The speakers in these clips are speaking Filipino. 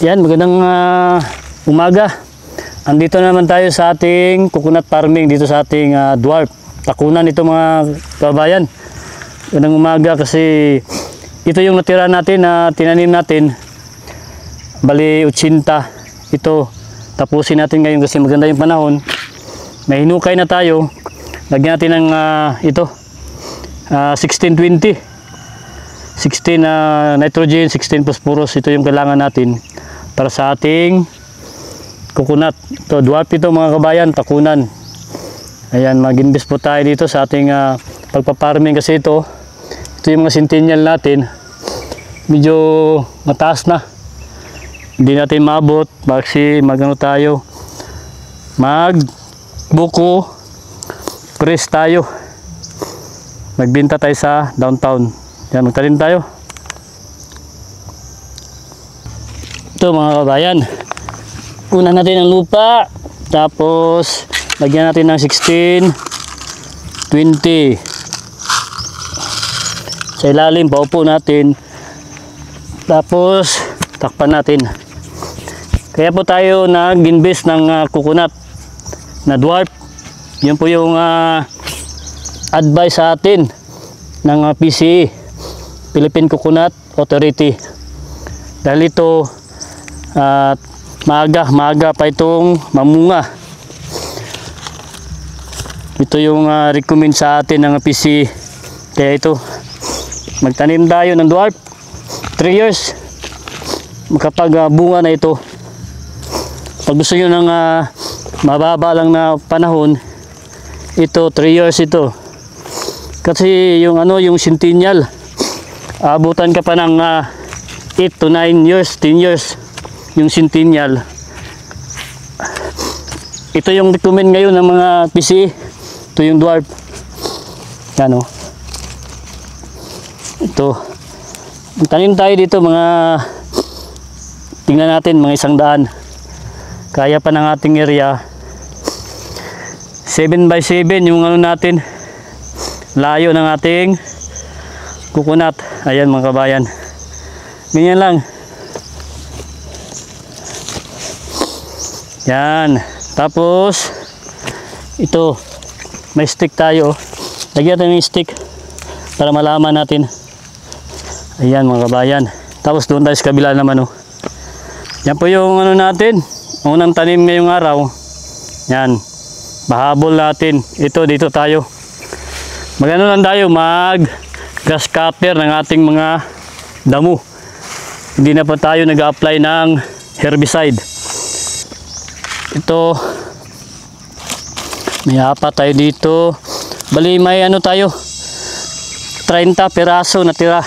Yan, magandang umaga. Andito naman tayo sa ating coconut farming dito sa ating dwarf. Takunan ito mga kabayan. Magandang umaga kasi ito yung natira natin na tinanim natin. Bali 80 ito. Tapusin natin ngayon kasi maganda yung panahon. May hinukay na tayo. Lagyan natin ng ito 16-20. 16 nitrogen, 16 phosphorus. Ito yung kailangan natin para sa ating coconut. Ito, dwarf ito mga kabayan, takunan. Ayan, mag-invest po tayo dito sa ating pagpaparming kasi ito yung mga centennial natin. Medyo mataas na. Hindi natin maabot. Kasi magano tayo. Magbuko press tayo. Magbenta tayo sa downtown. Yan, magtanim tayo. Ito mga kabayan, una natin ang lupa, tapos lagyan natin ng 16-20 sa ilalim, paupo natin, tapos takpan natin. Kaya po tayo nag-invest ng coconut na dwarf. Yun po yung advice sa atin ng PCA, Philippine Coconut Authority. Dahil ito maaga pa itong mamunga. Ito yung recommend sa atin ng PC. Kaya ito, magtanim tayo ng dwarf 3 years makapag bunga na ito. Pag gusto nyo ng mababa lang na panahon, ito 3 years ito. Kasi yung yung centennial, abutan ka pa ng 8 to 9 years, 10 years yung centennial. Ito yung recommend ngayon ng mga PC. Ito yung dwarf. Yan o. Ito. Magtanim tayo dito mga, tingnan natin, mga 100. Kaya pa ng ating area. 7x7 yung natin. Layo ng ating coconut. Ayan mga kabayan. Ganyan lang. Yan. Tapos ito, may stick tayo. Lagyan natin yung stick para malaman natin. Ayan mga kabayan. Tapos doon tayo sa kabila naman. Yan po yung natin. Unang tanim ngayong araw. Yan. Bahabol natin. Ito, dito tayo. Magano lang tayo, mag grass cutter ng ating mga damo. Hindi na pa tayo nag-apply ng herbicide. Ito, may apat tayo dito. Bali may tayo 30 peraso na tira.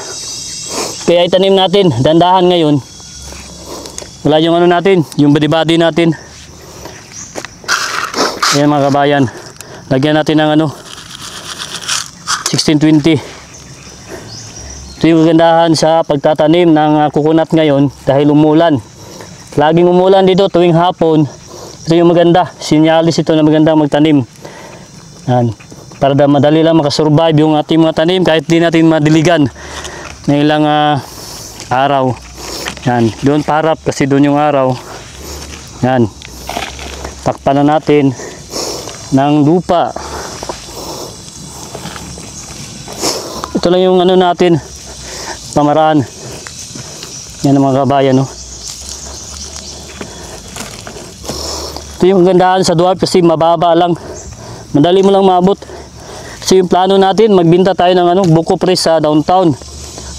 Kaya itanim natin, dandahan ngayon. Wala yung natin, yung body natin. Ayan mga kabayan, lagyan natin ng 16-20. Ito yung kagandahan sa pagtatanim ng coconut ngayon dahil umulan. Laging umulan dito tuwing hapon. Ito yung maganda, sinyalis ito na maganda magtanim. Yan. Para madali lang makasurvive yung ating mga tanim kahit di natin madiligan na ilang araw. Yan. Doon parap kasi doon yung araw. Yan. Takpan na natin ng lupa. Ito lang yung natin, pamaraan. Yan ang mga kabayan. Ito yung gandahan sa dwarf kasi mababa lang. Madali mo lang maabot. Kasi yung plano natin, magbinta tayo ng buko press sa downtown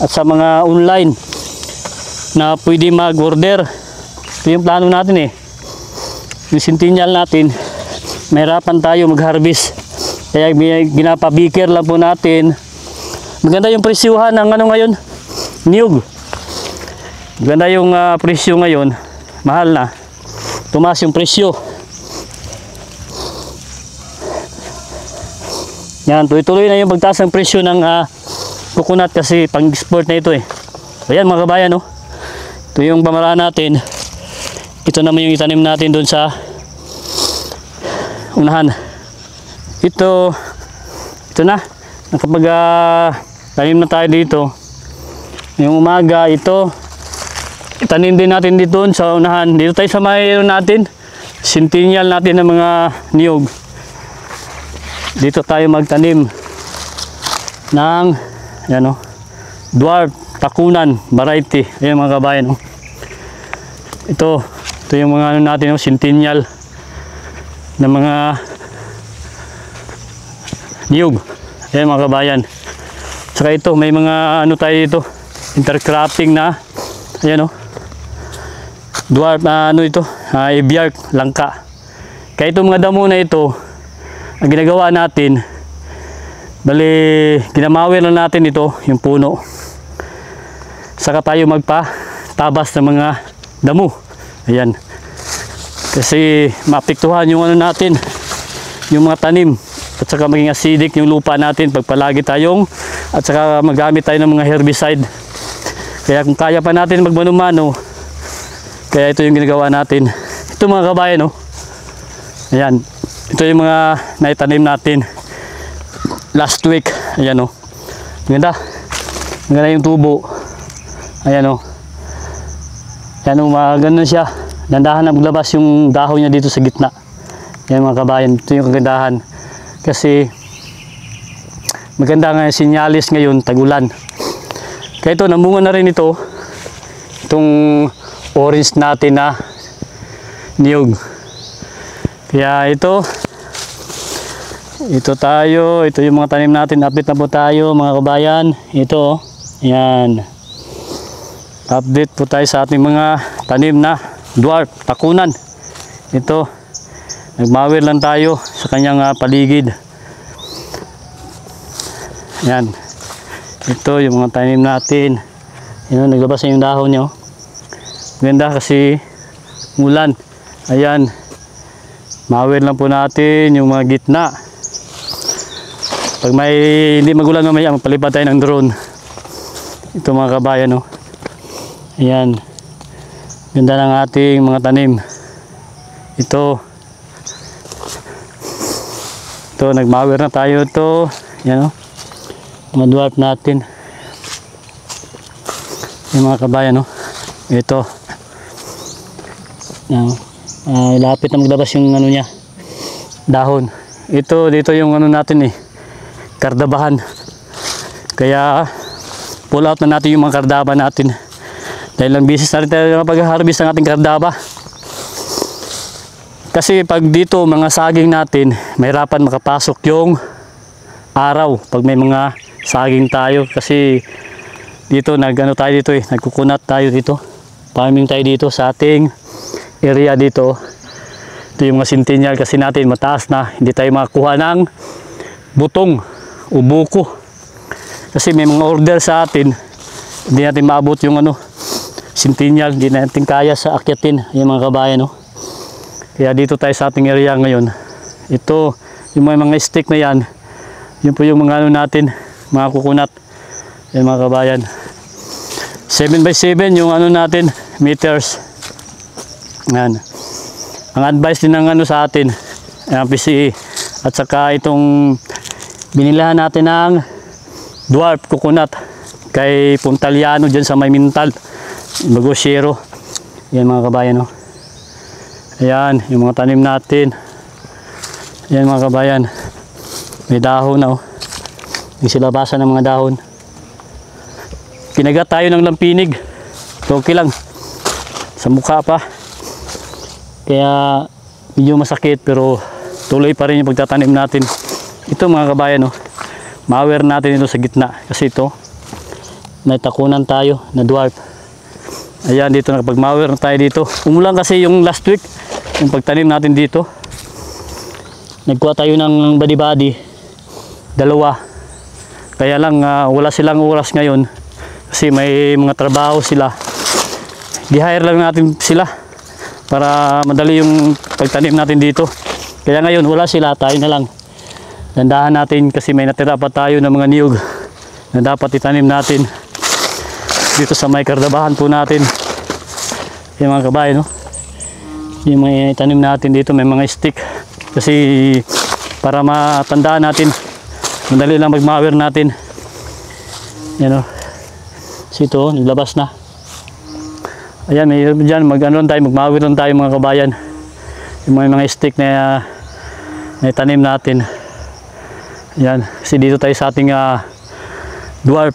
at sa mga online na pwede mag-order. Ito yung plano natin Yung centennial natin, mahirapan tayo mag-harvest. Kaya ginapabikir lang po natin. Maganda yung presyuhan ng ngayon, niyog. Maganda yung presyo ngayon. Mahal na. Tumaas yung presyo. Yan, tuloy-tuloy na yung pagtaas ng presyo ng coconut kasi pang-export na ito Ayan mga kabayan Ito yung pamaraan natin. Ito naman yung itanim natin doon sa unahan. Ito na. Nakapag tanim na tayo dito. Yung umaga ito itanim din natin dito sa unahan. Dito tayo sa mayroon natin, centennial natin ng mga niyog. Dito tayo magtanim ng yan, dwarf takunan variety. Ayan mga kabayan. Ito yung mga natin, centennial na mga niyog. Ayan mga kabayan. Saka ito, may mga tayo dito, intercropping na, ayan dwarf, ibiark, langka. Kaya itong mga damo na ito, ang ginagawa natin, bali, ginamawir na natin ito, yung puno. Saka tayo magpatabas ng mga damo. Ayan. Kasi maapektuhan yung natin, yung mga tanim. At saka maging acidic yung lupa natin pag palagi tayong, at saka magamit tayo ng mga herbicide. Kaya kung kaya pa natin magmano-mano, kaya ito yung ginagawa natin. Ito mga kabayan, ayan, ito yung mga naitanim natin last week. Ayan, ganda, maganda yung tubo. Ayan, ayan, maganda siya. Dandahan na maglabas yung dahon niya dito sa gitna. Ayan mga kabayan, ito yung kagandahan. Kasi maganda nga yung sinyalis ngayon, tagulan. Kaya ito, namunga na rin ito, itong orange natin na niyog. Kaya ito tayo, ito yung mga tanim natin. Update na po tayo mga kabayan. Ito, yan. Update po tayo sa ating mga tanim na dwarf, takunan. Ito, nagmawir lang tayo sa kanyang paligid. Yan. Ito yung mga tanim natin. Yan, naglabas na yung dahon nyo. Ganda kasi mulan. Ayan. Mawir lang po natin yung mga gitna. Pag may hindi magulan mamaya, magpalipad tayo ng drone. Ito mga kabayan, Ayan. Ganda ng ating mga tanim. Ito, nagmawir na tayo ito. Yan, mga dwarf natin. Yung mga kabayan, ito. Yan. Lapit na maglabas yung niya, dahon. Ito, dito yung natin kardabahan. Kaya, pull out na natin yung mga kardaba natin. Dahil lang business na rin tayo pag-harvest ng ating kardaba. Kasi pag dito mga saging natin, mahirapan makapasok yung araw pag may mga saging tayo. Kasi dito tayo dito nagkukunat tayo dito. Farming tayo dito sa ating area dito. Ito yung mga centennial kasi natin mataas na, hindi tayo makakuha ng butong o buko. Kasi may mga order sa atin, hindi natin maabot yung centennial, hindi natin kaya sa akyatin. Yung mga kabayan, Kaya dito tayo sa ating area ngayon. Ito, yung mga stick na yan, yun po yung mga natin, mga kukunat. Yan mga kabayan. 7x7 yung natin, meters. Yan. Ang advice din ng sa atin, PCE. At saka itong binilahan natin ng dwarf coconut kay Puntaliano dyan sa may Mintal. Bagosyero. Yan mga kabayan, Ayan, yung mga tanim natin. Ayan mga kabayan. May dahon na, May silabasan ng mga dahon. Pinagat tayo ng lampinig. Okay lang. Sa mukha pa. Kaya medyo masakit pero tuloy pa rin yung pagtatanim natin. Ito mga kabayan, mawir natin ito sa gitna. Kasi ito, may takunan tayo na dwarf. Ayan, dito nakapag-mawir na tayo dito. Umulan kasi yung last week, yung pagtanim natin dito. Nagkuha tayo ng badi-badi, 2. Kaya lang wala silang oras ngayon kasi may mga trabaho sila. Gi-hire lang natin sila para madali yung pagtanim natin dito. Kaya ngayon wala sila, tayo na lang. Dandahan natin kasi may natira pa tayo ng mga niyog na dapat itanim natin dito sa may kardabahan po natin. Yung mga kabayan, yung mga itanim natin dito, may mga stick kasi para matandaan natin, madali lang magmawir natin. Yan, ito, naglabas na. Ayan, may dyan, magmawir lang tayo mga kabayan. Yung mga stick na itanim natin. Ayan, kasi dito tayo sa ating dwarf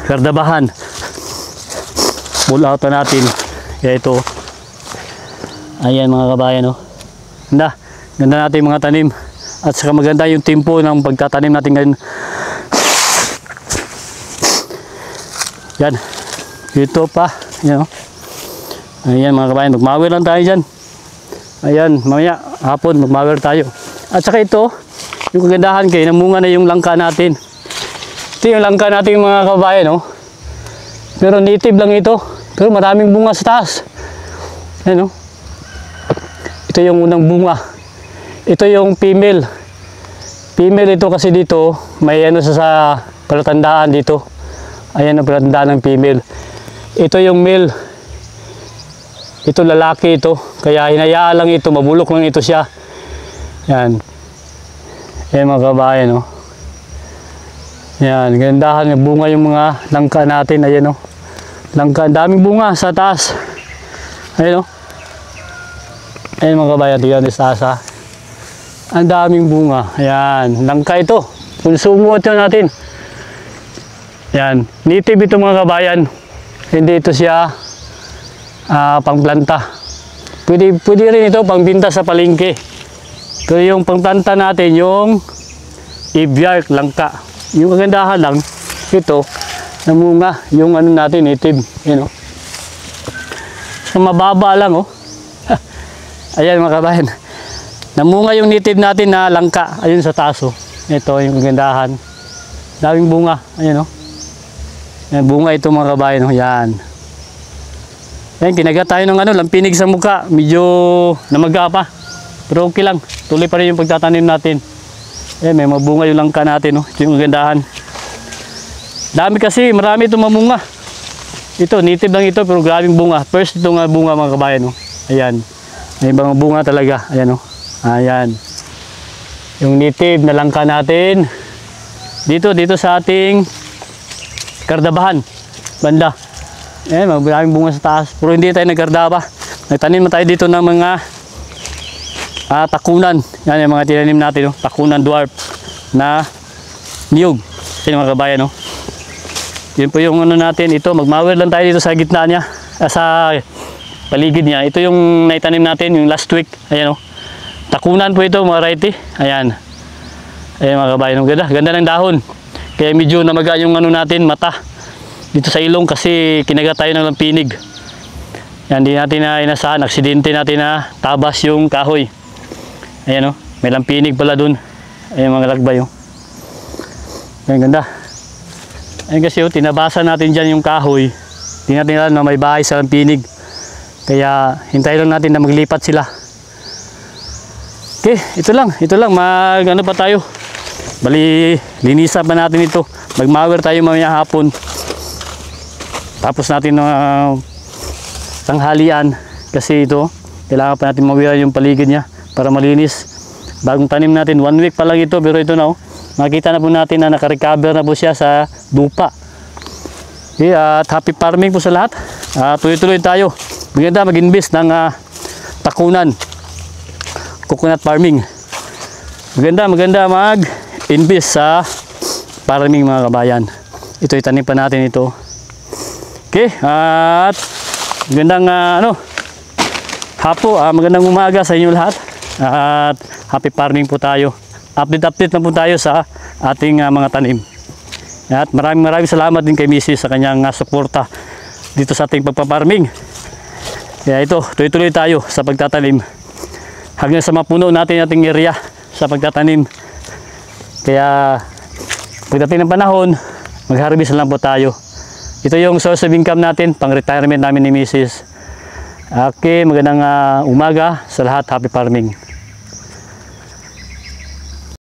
kardabahan. Pull out na natin. Kaya ito. Ayan mga kabayan, oh. Ganda natin yung mga tanim. At saka maganda yung tempo ng pagtatanim natin ngayon. Yan. Ito pa. Yan, oh. Ayan mga kabayan, magmawir lang tayo dyan. Ayan, mamaya hapon magmawir tayo. At saka ito, yung kagandahan kayo, namunga na yung langka natin. Ito yung langka natin mga kabayan, oh. Pero native lang ito. Pero maraming bunga sa taas. Ayan, oh. Ito yung unang bunga. Ito yung female. Female ito kasi dito, may ano sa palatandaan dito. Ayan ang palatandaan ng female. Ito yung male. Ito lalaki ito. Kaya hinayaan lang ito, mabulok lang ito siya. Yan. Ayan mga kabayan, oh. Yan, gandahan ng bunga yung mga langka natin. Ayan, oh. Langka, daming bunga sa taas. Ayan, oh. Ayan mga kabayan, tignan sa taas, ha. Ang daming bunga. Ayan, langka ito. Konsumo ito natin. Ayan, native ito mga kabayan. Hindi ito siya pangplanta. Pwede rin ito pangbinta sa palengke. Pero yung pangplanta natin, yung Eviarch langka. Yung kagandahan lang, ito, namunga. Yung ano natin, native. Ayan, oh. So, mababa lang, oh. Ayan mga kabayan. Namunga yung native natin na langka. Ayun sa taas, oh. Ito yung kagandahan. Daming bunga. Ayan, oh. Yan, bunga ito mga kabayan, oh. Yan. Yan, kinagat tayo ng ano, lampinig sa mukha. Medyo namaga pa. Pero okay lang. Tuloy pa rin yung pagtatanim natin. Yan, may mabunga yung langka natin, oh. Ito yung kagandahan. Dami kasi, marami itong mamunga. Ito, native lang ito, pero grabing bunga. First itong bunga mga kabayan, oh. Ayan. May ibang bunga talaga. Ayan, oh. Ayan. Yung native na langka natin. Dito sa ating kardabahan. Banda. Ayan, maraming bunga sa taas. Pero hindi tayo nagkardaba. Nagtanim na tayo dito ng mga takunan. Yan yung mga tinanim natin. Oh. Takunan dwarf na niyog. Yan mga kabayan. Oh. Yun po yung ano natin. Ito, magmawir lang tayo dito sa gitna niya. Sa paligid niya. Ito yung naitanim natin, yung last week. Ayan, oh. Takunan po ito, mga variety. Ayan. Ayan mga kabayan. Ganda. Ganda ng dahon. Kaya medyo namaga yung ano natin, mata. Dito sa ilong kasi kinagat tayo ng lampinig. Yan, di natin na inasahan. Aksidente natin na tabas yung kahoy. Ayan, oh. May lampinig pala dun. Ayan mga lagbay, oh. Ayan, ganda. Ayan kasi, oh, tinabasan natin dyan yung kahoy. Di natin alam na may bahay sa lampinig. Kaya hintayin lang natin na maglipat sila. Okay, ito lang. Ano pa tayo? Bali, linisan pa natin ito. Magmawir tayo mamaya hapon. Tapos natin tanghalian. Kasi ito, kailangan pa natin mawiran yung paligid niya para malinis. Bagong tanim natin, 1 week pa lang ito. Pero ito na, oh, makita na po natin na nakarecover na po siya sa lupa. Okay, at happy farming po sa lahat. Tuloy-tuloy tayo. Maganda mag-invest ng takunan. Coconut farming. Maganda mag-invest sa farming mga kabayan. Ito itanim pa natin ito. Okay, at magandang magandang umaga sa inyo lahat. At happy farming po tayo. Update na po tayo sa ating mga tanim. At maraming salamat din kay Mrs. sa kanyang suporta dito sa ating pagpaparming. Kaya ito, tuloy-tuloy tayo sa pagtatanim. Hanggang sa mapuno natin ating area sa pagtatanim. Kaya pagdating ng panahon, mag-harvest lang po tayo. Ito yung source of income natin, pang-retirement namin ni Mrs. Okay, magandang umaga sa lahat. Happy farming.